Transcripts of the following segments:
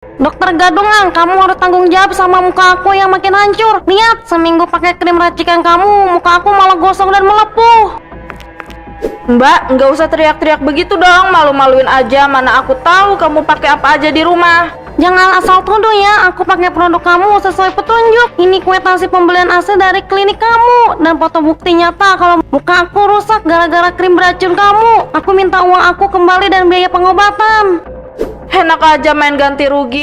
Dokter Gadungan, kamu harus tanggung jawab sama muka aku yang makin hancur. Lihat, seminggu pakai krim racikan kamu, muka aku malah gosong dan melepuh. Mbak, nggak usah teriak-teriak begitu dong, malu-maluin aja. Mana aku tahu kamu pakai apa aja di rumah. Jangan asal tuduh ya, aku pakai produk kamu sesuai petunjuk. Ini kwitansi pembelian AC dari klinik kamu dan foto bukti nyata kalau muka aku rusak gara-gara krim beracun kamu. Aku minta uang aku kembali dan biaya pengobatan. Enak aja main ganti rugi.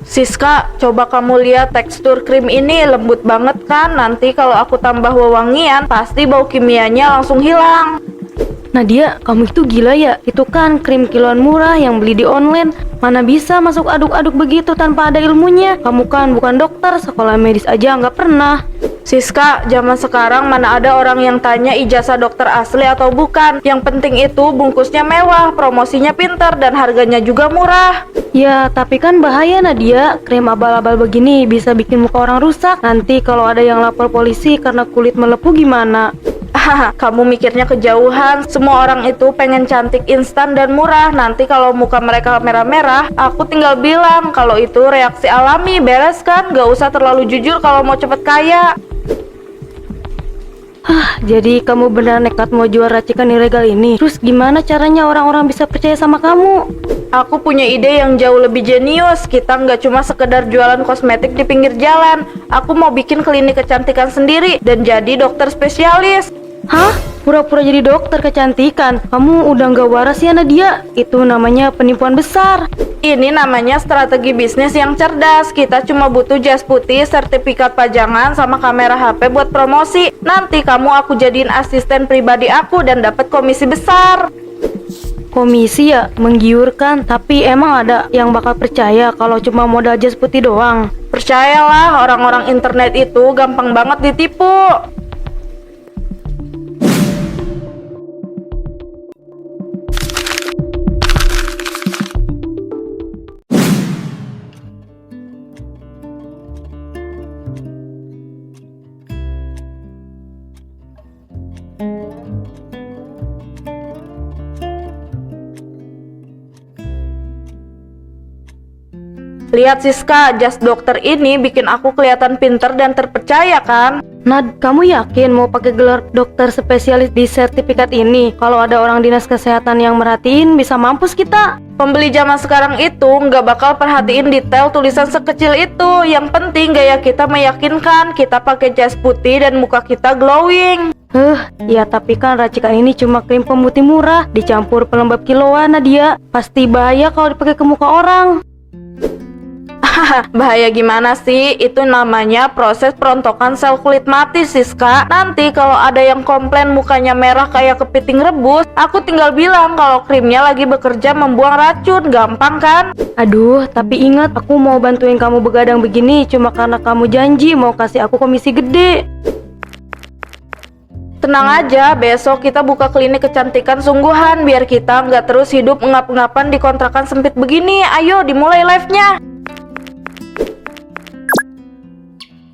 Siska, coba kamu lihat tekstur krim ini lembut banget kan? Nanti kalau aku tambah wewangian, pasti bau kimianya langsung hilang. Nadia, kamu itu gila ya? Itu kan krim kiloan murah yang beli di online. Mana bisa masuk aduk-aduk begitu tanpa ada ilmunya? Kamu kan bukan dokter, sekolah medis aja nggak pernah. Siska, zaman sekarang mana ada orang yang tanya ijazah dokter asli atau bukan. Yang penting itu bungkusnya mewah, promosinya pintar, dan harganya juga murah. Ya, tapi kan bahaya Nadia. Krim abal-abal begini bisa bikin muka orang rusak. Nanti kalau ada yang lapor polisi karena kulit melepuh gimana? Kamu mikirnya kejauhan. Semua orang itu pengen cantik instan dan murah. Nanti kalau muka mereka merah-merah, aku tinggal bilang kalau itu reaksi alami. Beres kan? Gak usah terlalu jujur kalau mau cepet kaya. Jadi kamu benar nekat mau jual racikan ilegal ini? Terus gimana caranya orang-orang bisa percaya sama kamu? Aku punya ide yang jauh lebih jenius. Kita nggak cuma sekedar jualan kosmetik di pinggir jalan. Aku mau bikin klinik kecantikan sendiri dan jadi dokter spesialis. Hah? Pura-pura jadi dokter kecantikan? Kamu udah nggak waras ya Nadia? Itu namanya penipuan besar. Ini namanya strategi bisnis yang cerdas. Kita cuma butuh jas putih, sertifikat pajangan, sama kamera HP buat promosi. Nanti kamu aku jadiin asisten pribadi aku dan dapat komisi besar. Komisi ya? Menggiurkan. Tapi emang ada yang bakal percaya kalau cuma modal jas putih doang? Percayalah, orang-orang internet itu gampang banget ditipu. Lihat Siska, jas dokter ini bikin aku kelihatan pinter dan terpercaya kan? Nad, kamu yakin mau pakai gelar dokter spesialis di sertifikat ini? Kalau ada orang dinas kesehatan yang merhatiin, bisa mampus kita. Pembeli zaman sekarang itu nggak bakal perhatiin detail tulisan sekecil itu. Yang penting gaya kita meyakinkan. Kita pakai jas putih dan muka kita glowing. Ya tapi kan racikan ini cuma krim pemutih murah dicampur pelembab kiloan Nadia. Pasti bahaya kalau dipakai ke muka orang. Bahaya gimana sih? Itu namanya proses perontokan sel kulit mati Siska. Nanti kalau ada yang komplain mukanya merah kayak kepiting rebus, aku tinggal bilang kalau krimnya lagi bekerja membuang racun. Gampang kan? Aduh, tapi ingat, aku mau bantuin kamu begadang begini cuma karena kamu janji mau kasih aku komisi gede. Tenang aja, besok kita buka klinik kecantikan sungguhan biar kita nggak terus hidup ngap-ngapan di kontrakan sempit begini. Ayo dimulai live-nya.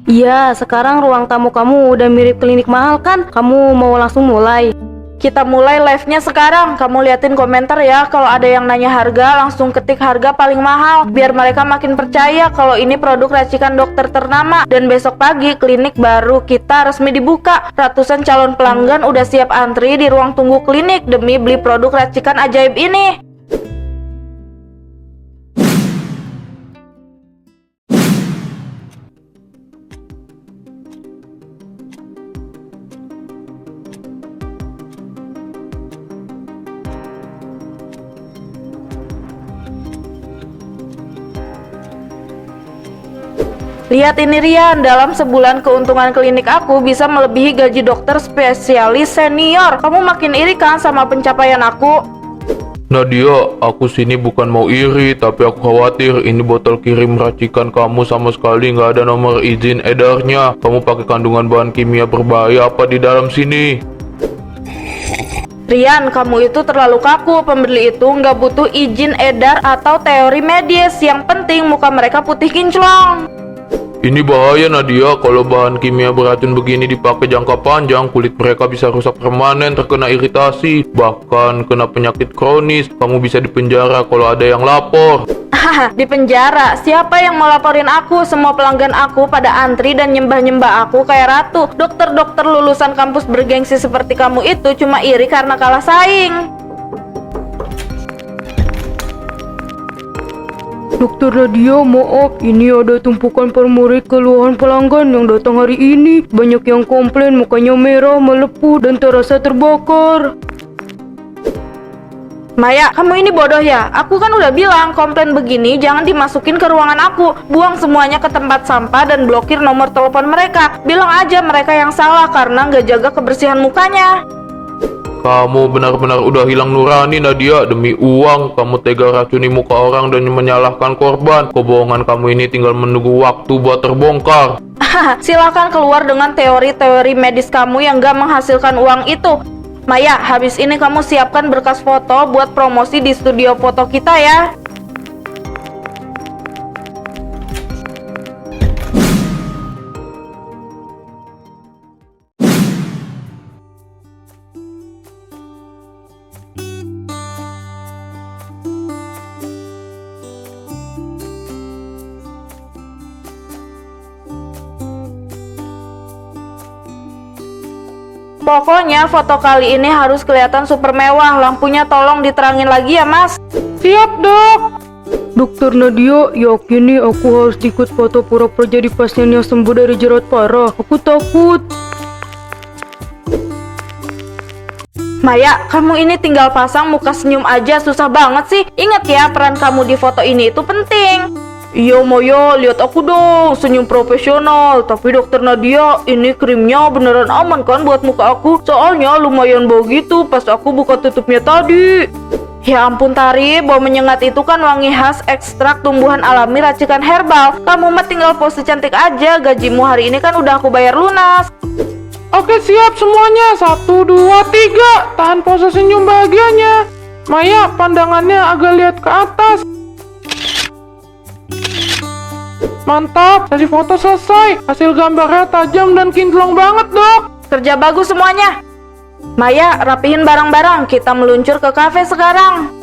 Iya, sekarang ruang tamu kamu udah mirip klinik mahal kan? Kamu mau langsung mulai? Kita mulai live-nya sekarang. Kamu liatin komentar ya. Kalau ada yang nanya harga, langsung ketik harga paling mahal. Biar mereka makin percaya kalau ini produk racikan dokter ternama. Dan besok pagi klinik baru kita resmi dibuka. Ratusan calon pelanggan udah siap antri di ruang tunggu klinik demi beli produk racikan ajaib ini. Lihat ini Rian, dalam sebulan keuntungan klinik aku bisa melebihi gaji dokter spesialis senior. Kamu makin iri kan sama pencapaian aku? Nadia, aku sini bukan mau iri, tapi aku khawatir ini botol kirim racikan kamu sama sekali nggak ada nomor izin edarnya. Kamu pakai kandungan bahan kimia berbahaya apa di dalam sini? Rian, kamu itu terlalu kaku. Pembeli itu nggak butuh izin edar atau teori medis. Yang penting muka mereka putih kinclong. Ini bahaya Nadia, kalau bahan kimia beracun begini dipakai jangka panjang, kulit mereka bisa rusak permanen, terkena iritasi, bahkan kena penyakit kronis. Kamu bisa dipenjara kalau ada yang lapor. Haha, di penjara. Siapa yang mau laporin aku? Semua pelanggan aku pada antri dan nyembah-nyembah aku kayak ratu. Dokter-dokter lulusan kampus bergengsi seperti kamu itu cuma iri karena kalah saing. Dokter Nadia, maaf, ini ada tumpukan formulir keluhan pelanggan yang datang hari ini. Banyak yang komplain mukanya merah, melepuh, dan terasa terbakar. Maya, kamu ini bodoh ya? Aku kan udah bilang komplain begini jangan dimasukin ke ruangan aku. Buang semuanya ke tempat sampah dan blokir nomor telepon mereka. Bilang aja mereka yang salah karena nggak jaga kebersihan mukanya. Kamu benar-benar udah hilang nurani Nadia. Demi uang kamu tega racuni muka orang dan menyalahkan korban. Kebohongan kamu ini tinggal menunggu waktu buat terbongkar. Silakan keluar dengan teori-teori medis kamu yang nggak menghasilkan uang itu. Maya, habis ini kamu siapkan berkas foto buat promosi di studio foto kita ya. Pokoknya foto kali ini harus kelihatan super mewah. Lampunya tolong diterangin lagi ya mas. Siap, Dok. Dokter Nadia, yakin nih aku harus ikut foto pura-pura jadi pasien yang sembuh dari jerat parah. Aku takut. Maya, kamu ini tinggal pasang muka senyum aja susah banget sih. Ingat ya, peran kamu di foto ini itu penting. Iya Maya, lihat aku dong, senyum profesional. Tapi dokter Nadia, ini krimnya beneran aman kan buat muka aku? Soalnya lumayan bau gitu pas aku buka tutupnya tadi. Ya ampun Tari, bau menyengat itu kan wangi khas ekstrak tumbuhan alami racikan herbal. Kamu mah tinggal pose cantik aja, gajimu hari ini kan udah aku bayar lunas. Oke siap semuanya, 1, 2, 3. Tahan pose senyum bahagianya. Maya, pandangannya agak lihat ke atas. Mantap, sesi foto selesai. Hasil gambarnya tajam dan kinclong banget, Dok. Kerja bagus semuanya. Maya, rapihin barang-barang, kita meluncur ke kafe sekarang.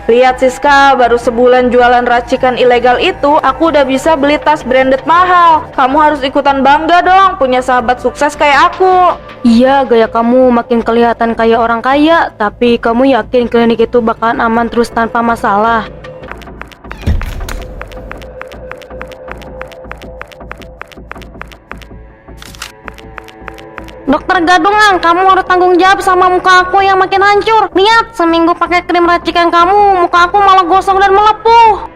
Lihat Siska, baru sebulan jualan racikan ilegal itu, aku udah bisa beli tas branded mahal. Kamu harus ikutan bangga dong, punya sahabat sukses kayak aku. Iya, gaya kamu makin kelihatan kayak orang kaya, tapi kamu yakin klinik itu bakalan aman terus tanpa masalah? Dokter Gadungan, kamu harus tanggung jawab sama muka aku yang makin hancur. Lihat, seminggu pakai krim racikan kamu, muka aku malah gosong dan melepuh.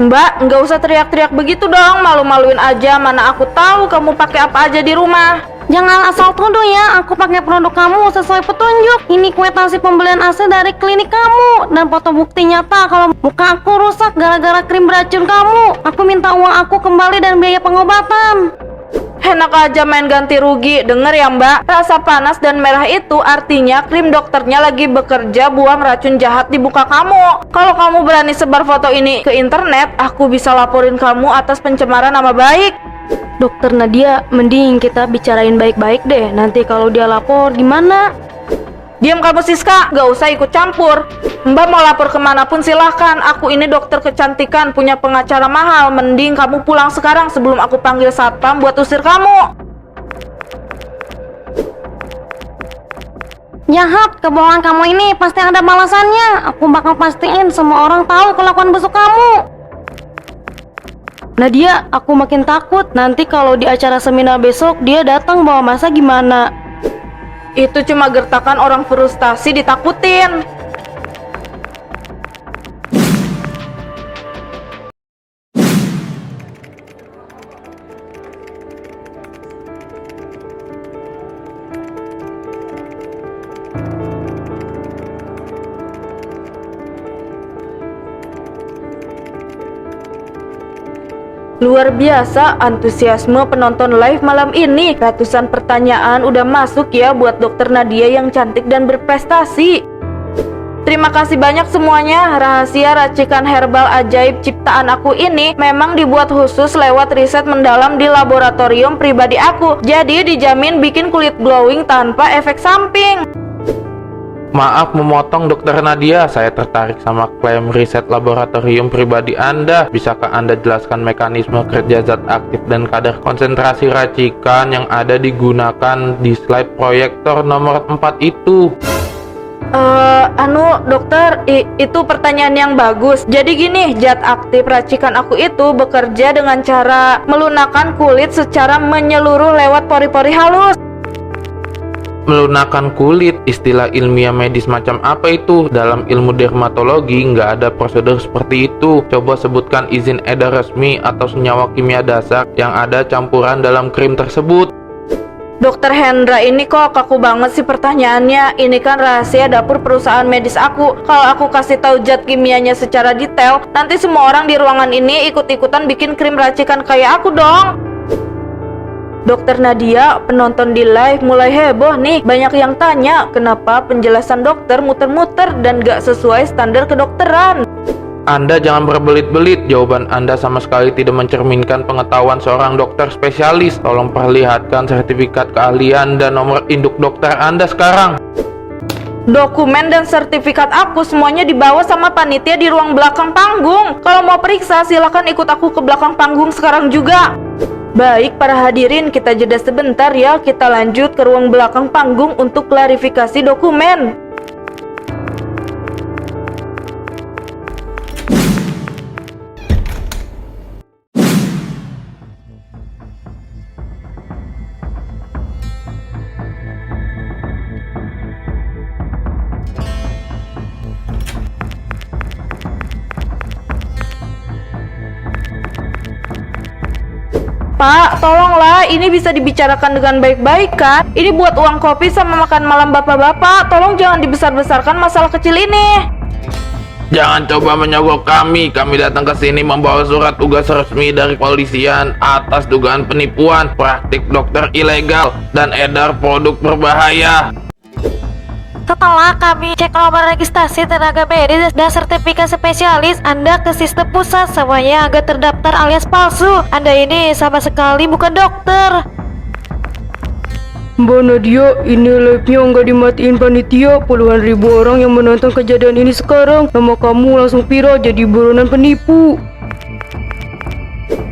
Mbak, nggak usah teriak-teriak begitu dong, malu-maluin aja. Mana aku tahu kamu pakai apa aja di rumah. Jangan asal tuduh ya, aku pakai produk kamu sesuai petunjuk. Ini kwitansi pembelian asli dari klinik kamu dan foto bukti nyata kalau muka aku rusak gara-gara krim beracun kamu. Aku minta uang aku kembali dan biaya pengobatan. Enak aja main ganti rugi. Denger ya mbak, rasa panas dan merah itu artinya krim dokternya lagi bekerja buang racun jahat di muka kamu. Kalau kamu berani sebar foto ini ke internet, aku bisa laporin kamu atas pencemaran nama baik. Dokter Nadia, mending kita bicarain baik-baik deh. Nanti kalau dia lapor gimana? Diam kamu Siska, gak usah ikut campur. Mbak mau lapor kemanapun silahkan. Aku ini dokter kecantikan, punya pengacara mahal. Mending kamu pulang sekarang sebelum aku panggil satpam buat usir kamu. Jahat, kebohongan kamu ini pasti ada balasannya. Aku bakal pastiin semua orang tahu kelakuan busuk kamu. Nadia, aku makin takut. Nanti kalau di acara seminar besok dia datang bawa masa gimana? Itu cuma gertakan orang frustasi ditakutin. Luar biasa antusiasme penonton live malam ini. Ratusan pertanyaan udah masuk ya buat Dokter Nadia yang cantik dan berprestasi. Terima kasih banyak semuanya. Rahasia racikan herbal ajaib ciptaan aku ini memang dibuat khusus lewat riset mendalam di laboratorium pribadi aku. Jadi dijamin bikin kulit glowing tanpa efek samping. Maaf memotong Dokter Nadia, saya tertarik sama klaim riset laboratorium pribadi Anda. Bisakah Anda jelaskan mekanisme kerja zat aktif dan kadar konsentrasi racikan yang ada digunakan di slide proyektor nomor 4 itu? Dokter, itu pertanyaan yang bagus. Jadi gini, zat aktif racikan aku itu bekerja dengan cara melunakkan kulit secara menyeluruh lewat pori-pori halus. Melunakkan kulit, istilah ilmiah medis macam apa itu? Dalam ilmu dermatologi nggak ada prosedur seperti itu. Coba sebutkan izin edar resmi atau senyawa kimia dasar yang ada campuran dalam krim tersebut. Dokter Hendra ini kok kaku banget sih pertanyaannya. Ini kan rahasia dapur perusahaan medis aku. Kalau aku kasih tahu zat kimianya secara detail, nanti semua orang di ruangan ini ikut-ikutan bikin krim racikan kayak aku dong. Dokter Nadia, penonton di live mulai heboh nih. Banyak yang tanya, kenapa penjelasan dokter muter-muter dan gak sesuai standar kedokteran? Anda jangan berbelit-belit, jawaban Anda sama sekali tidak mencerminkan pengetahuan seorang dokter spesialis. Tolong perlihatkan sertifikat keahlian dan nomor induk dokter Anda sekarang. Dokumen dan sertifikat aku semuanya dibawa sama panitia di ruang belakang panggung. Kalau mau periksa, silakan ikut aku ke belakang panggung sekarang juga. Baik para hadirin, kita jeda sebentar ya. Kita lanjut ke ruang belakang panggung untuk klarifikasi dokumen. Pak, tolonglah, ini bisa dibicarakan dengan baik-baik kan? Ini buat uang kopi sama makan malam bapak-bapak. Tolong jangan dibesar-besarkan masalah kecil ini. Jangan coba menyogok kami. Kami datang ke sini membawa surat tugas resmi dari kepolisian atas dugaan penipuan, praktik dokter ilegal, dan edar produk berbahaya. Setelah kami cek nomor registrasi tenaga medis dan sertifikat spesialis Anda ke sistem pusat, semuanya agak terdaftar alias palsu. Anda ini sama sekali bukan dokter. Mbak Nadia, ini live-nya nggak dimatiin panitia. Puluhan ribu orang yang menonton kejadian ini sekarang. Nama kamu langsung viral jadi buronan penipu.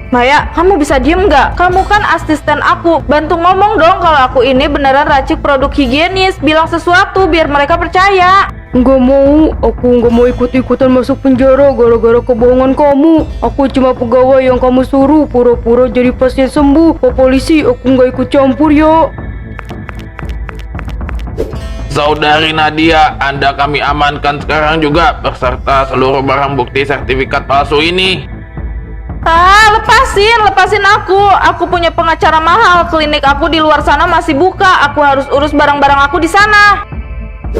Maya, kamu bisa diem nggak? Kamu kan asisten aku. Bantu ngomong dong kalau aku ini beneran racik produk higienis. Bilang sesuatu biar mereka percaya. Nggak mau, aku nggak mau ikut-ikutan masuk penjara gara-gara kebohongan kamu. Aku cuma pegawai yang kamu suruh pura-pura jadi pasien sembuh. Pak polisi, aku nggak ikut campur ya. Saudari Nadia, Anda kami amankan sekarang juga beserta seluruh barang bukti sertifikat palsu ini. Lepasin aku. Aku punya pengacara mahal. Klinik aku di luar sana masih buka. Aku harus urus barang-barang aku di sana.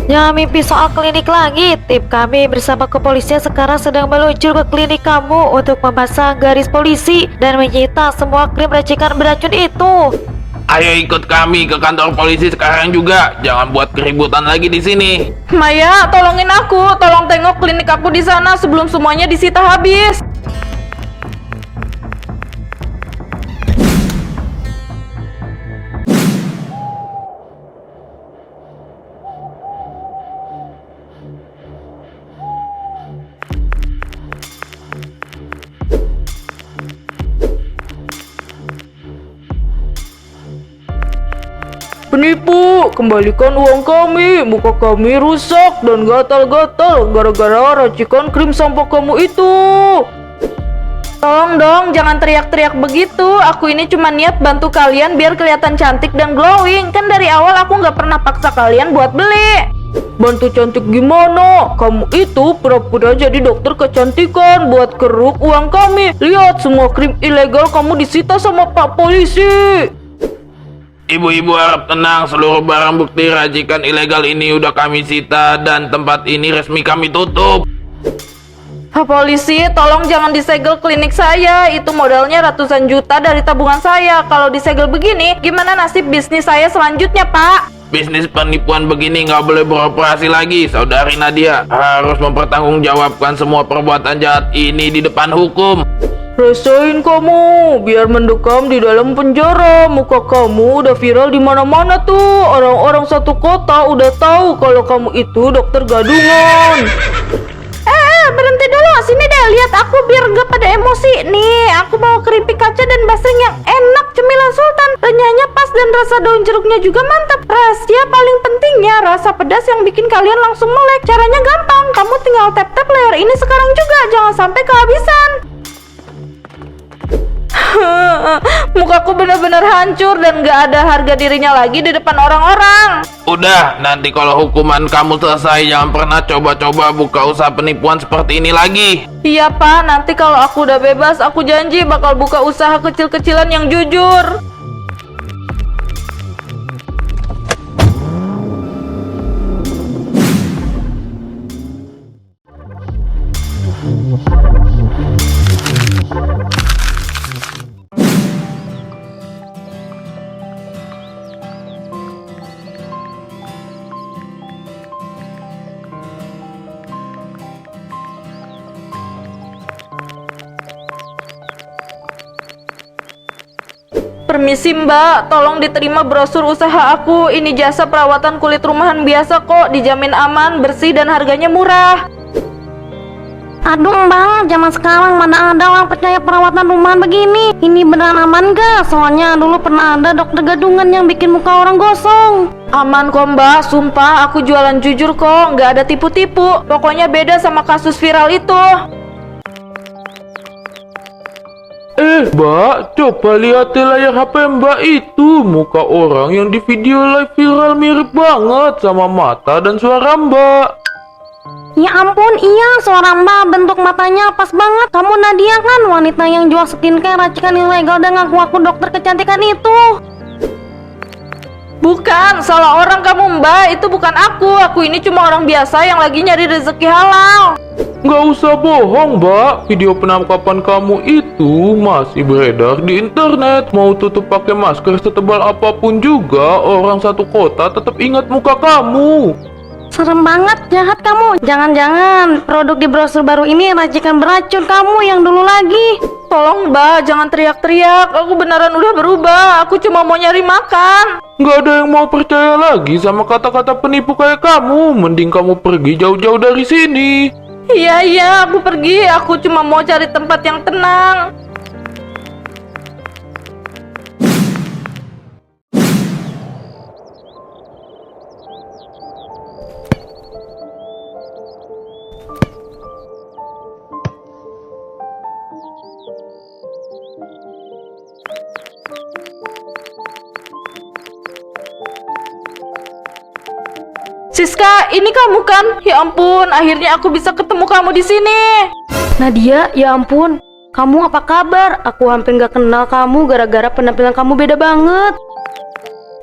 Jangan mimpi soal klinik lagi. Tim kami bersama kepolisian sekarang sedang meluncur ke klinik kamu untuk memasang garis polisi dan menyita semua krim racikan beracun itu. Ayo ikut kami ke kantor polisi sekarang juga. Jangan buat keributan lagi di sini. Maya, tolongin aku. Tolong tengok klinik aku di sana sebelum semuanya disita habis. Penipu, kembalikan uang kami. Muka kami rusak dan gatal-gatal gara-gara racikan krim sampo kamu itu. Tolong dong, jangan teriak-teriak begitu. Aku ini cuma niat bantu kalian biar kelihatan cantik dan glowing. Kan dari awal aku nggak pernah paksa kalian buat beli. Bantu cantik gimana? Kamu itu pura-pura jadi dokter kecantikan buat keruk uang kami. Lihat, semua krim ilegal kamu disita sama Pak Polisi. Ibu-ibu harap tenang, seluruh barang bukti racikan ilegal ini udah kami sita dan tempat ini resmi kami tutup. Pak polisi, tolong jangan disegel klinik saya. Itu modalnya ratusan juta dari tabungan saya. Kalau disegel begini, gimana nasib bisnis saya selanjutnya, Pak? Bisnis penipuan begini nggak boleh beroperasi lagi. Saudari Nadia harus mempertanggungjawabkan semua perbuatan jahat ini di depan hukum. Rasain kamu, biar mendekam di dalam penjara. Muka kamu udah viral di mana-mana tuh. Orang-orang satu kota udah tahu kalau kamu itu dokter gadungan. Berhenti dulu, sini deh, lihat aku biar gak pada emosi. Nih, aku bawa keripik kaca dan basreng yang enak, cemilan sultan. Renyahnya pas dan rasa daun jeruknya juga mantap. Rahasia paling pentingnya, rasa pedas yang bikin kalian langsung melek. Caranya gampang, kamu tinggal tap-tap layar ini sekarang juga, jangan sampai kehabisan. Mukaku benar-benar hancur dan gak ada harga dirinya lagi di depan orang-orang. Udah, nanti kalau hukuman kamu selesai jangan pernah coba-coba buka usaha penipuan seperti ini lagi. Iya Pak, nanti kalau aku udah bebas, aku janji bakal buka usaha kecil-kecilan yang jujur. Permisi Mbak, tolong diterima brosur usaha aku. Ini jasa perawatan kulit rumahan biasa kok, dijamin aman, bersih, dan harganya murah. Aduh Bang, zaman sekarang mana ada orang percaya perawatan rumahan begini. Ini beneran aman gak? Soalnya dulu pernah ada dokter gadungan yang bikin muka orang gosong. Aman kok Mbak, sumpah aku jualan jujur kok, nggak ada tipu-tipu. Pokoknya beda sama kasus viral itu. Mbak, coba lihat di layar HP Mbak itu. Muka orang yang di video live viral mirip banget sama mata dan suara Mbak. Ya ampun, iya, suara Mbak, bentuk matanya pas banget. Kamu Nadia kan, wanita yang jual skincare racikan ilegal dan ngaku-ngaku dokter kecantikan itu. Bukan, salah orang kamu Mbak, itu bukan aku. Aku ini cuma orang biasa yang lagi nyari rezeki halal. Nggak usah bohong Mbak, video penangkapan kamu itu masih beredar di internet. Mau tutup pakai masker setebal apapun juga, orang satu kota tetap ingat muka kamu. Serem banget, jahat kamu. Jangan-jangan produk di brosur baru ini racikan beracun kamu yang dulu lagi. Tolong Mbak, jangan teriak-teriak. Aku beneran udah berubah. Aku cuma mau nyari makan. Nggak ada yang mau percaya lagi sama kata-kata penipu kayak kamu. Mending kamu pergi jauh-jauh dari sini. Iya, aku pergi. Aku cuma mau cari tempat yang tenang. Siska, ini kamu kan? Ya ampun, akhirnya aku bisa ketemu kamu di sini. Nadia, ya ampun, kamu apa kabar? Aku hampir gak kenal kamu gara-gara penampilan kamu beda banget.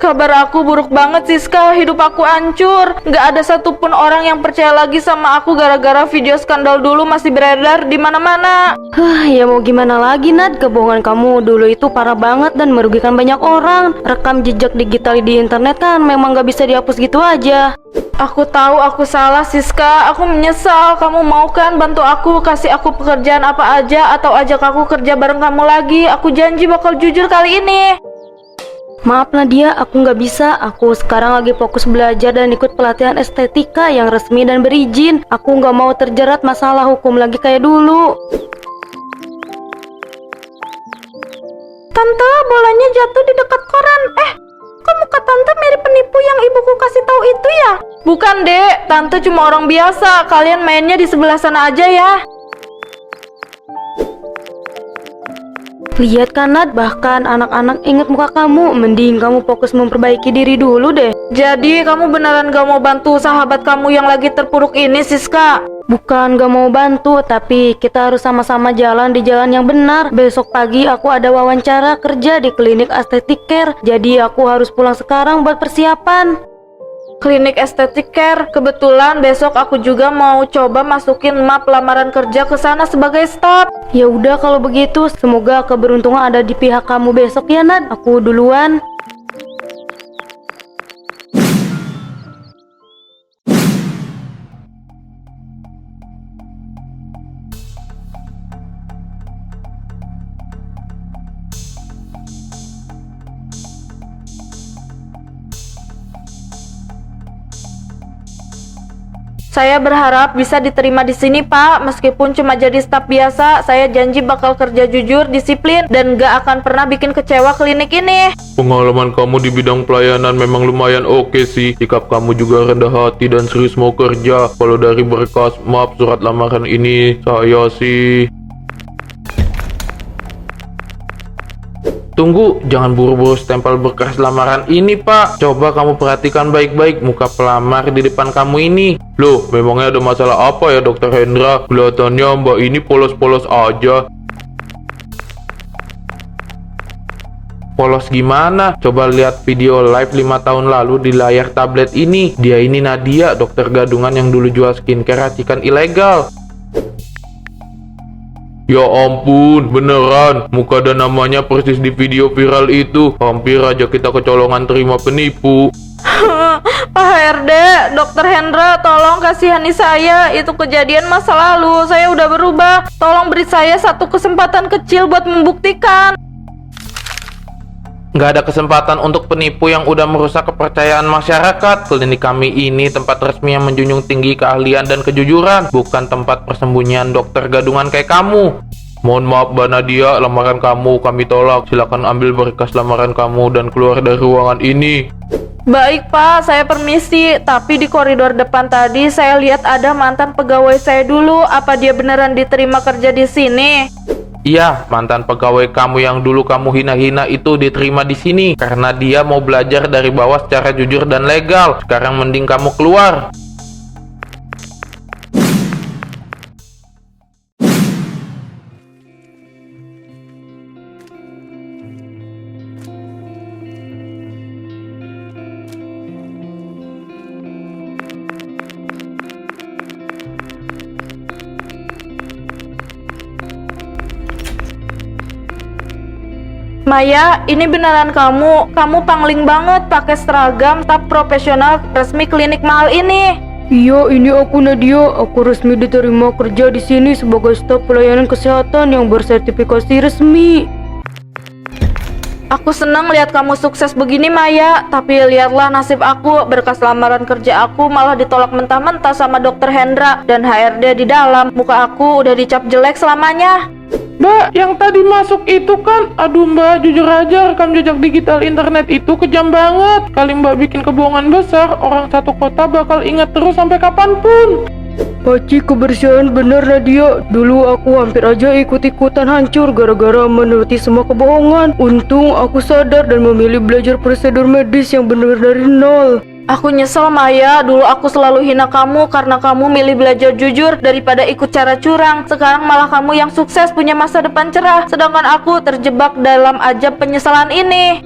Kabar aku buruk banget Siska, hidup aku hancur. Gak ada satupun orang yang percaya lagi sama aku gara-gara video skandal dulu masih beredar di mana-mana. Ya mau gimana lagi Nad, kebohongan kamu dulu itu parah banget dan merugikan banyak orang. Rekam jejak digital di internet kan memang gak bisa dihapus gitu aja. Aku tahu aku salah Siska, aku menyesal. Kamu mau kan bantu aku, kasih aku pekerjaan apa aja atau ajak aku kerja bareng kamu lagi. Aku janji bakal jujur kali ini. Maaf Nadia, aku nggak bisa. Aku sekarang lagi fokus belajar dan ikut pelatihan estetika yang resmi dan berizin. Aku nggak mau terjerat masalah hukum lagi kayak dulu. Tante, bolanya jatuh di dekat koran. Kok muka tante mirip penipu yang ibuku kasih tahu itu ya? Bukan dek, tante cuma orang biasa. Kalian mainnya di sebelah sana aja ya. Lihat kan Nad, bahkan anak-anak inget muka kamu. Mending kamu fokus memperbaiki diri dulu deh. Jadi kamu beneran gak mau bantu sahabat kamu yang lagi terpuruk ini Siska? Bukan gak mau bantu, tapi kita harus sama-sama jalan di jalan yang benar. Besok pagi aku ada wawancara kerja di klinik estetik care. Jadi aku harus pulang sekarang buat persiapan. Klinik Estetik Care. Kebetulan besok aku juga mau coba masukin map lamaran kerja ke sana sebagai staff. Ya udah kalau begitu, semoga keberuntungan ada di pihak kamu besok ya Nad. Aku duluan. Saya berharap bisa diterima di sini, Pak. Meskipun cuma jadi staf biasa, saya janji bakal kerja jujur, disiplin, dan gak akan pernah bikin kecewa klinik ini. Pengalaman kamu di bidang pelayanan memang lumayan oke sih. Sikap kamu juga rendah hati dan serius mau kerja. Kalau dari berkas map surat lamaran ini, saya sih... Tunggu, jangan buru-buru stempel berkas lamaran ini, Pak. Coba kamu perhatikan baik-baik muka pelamar di depan kamu ini. Loh, memangnya ada masalah apa ya, Dokter Hendra? Kelihatannya Mbak ini polos-polos aja. Polos gimana? Coba lihat video live 5 tahun lalu di layar tablet ini. Dia ini Nadia, dokter gadungan yang dulu jual skincare racikan ilegal. Ya ampun, beneran. Muka dan namanya persis di video viral itu. Hampir aja kita kecolongan terima penipu. Pak HRD, Dokter Hendra, tolong kasihani saya. Itu kejadian masa lalu. Saya udah berubah. Tolong beri saya satu kesempatan kecil buat membuktikan. Nggak ada kesempatan untuk penipu yang udah merusak kepercayaan masyarakat. Klinik kami ini tempat resmi yang menjunjung tinggi keahlian dan kejujuran, bukan tempat persembunyian dokter gadungan kayak kamu. Mohon maaf Mbak Nadia, lamaran kamu kami tolak. Silakan ambil berkas lamaran kamu dan keluar dari ruangan ini. Baik Pak, saya permisi. Tapi di koridor depan tadi saya lihat ada mantan pegawai saya dulu. Apa dia beneran diterima kerja di sini? Iya, mantan pegawai kamu yang dulu kamu hina-hina itu diterima di sini karena dia mau belajar dari bawah secara jujur dan legal. Sekarang mending kamu keluar. Maya, ini beneran kamu? Kamu pangling banget pakai seragam staf profesional resmi klinik mahal ini. Iya, ini aku Nadia. Aku resmi diterima kerja di sini sebagai staf pelayanan kesehatan yang bersertifikasi resmi. Aku senang lihat kamu sukses begini Maya. Tapi lihatlah nasib aku. Berkas lamaran kerja aku malah ditolak mentah-mentah sama Dokter Hendra dan HRD di dalam. Muka aku udah dicap jelek selamanya. Mbak, yang tadi masuk itu kan, aduh Mbak, jujur aja rekam jejak digital internet itu kejam banget. Kali Mbak bikin kebohongan besar, orang satu kota bakal ingat terus sampai kapanpun. Paci kebersihan bener Nadia. Dulu aku hampir aja ikut-ikutan hancur gara-gara menuruti semua kebohongan. Untung aku sadar dan memilih belajar prosedur medis yang benar dari nol. Aku nyesel Maya, dulu aku selalu hina kamu karena kamu milih belajar jujur daripada ikut cara curang. Sekarang malah kamu yang sukses punya masa depan cerah, sedangkan aku terjebak dalam ajab penyesalan ini.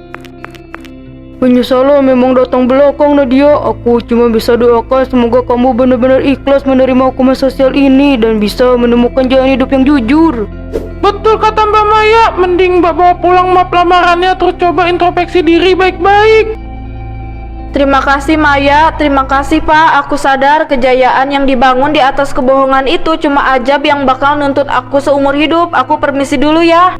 Penyesalan memang datang belakang Nadia. Aku cuma bisa doakan semoga kamu benar-benar ikhlas menerima hukuman sosial ini dan bisa menemukan jalan hidup yang jujur. Betul kata Mbak Maya, mending Mbak bawa pulang map lamarannya terus coba introspeksi diri baik-baik. Terima kasih Maya, terima kasih Pak. Aku sadar kejayaan yang dibangun di atas kebohongan itu cuma ajab yang bakal nuntut aku seumur hidup. Aku permisi dulu ya.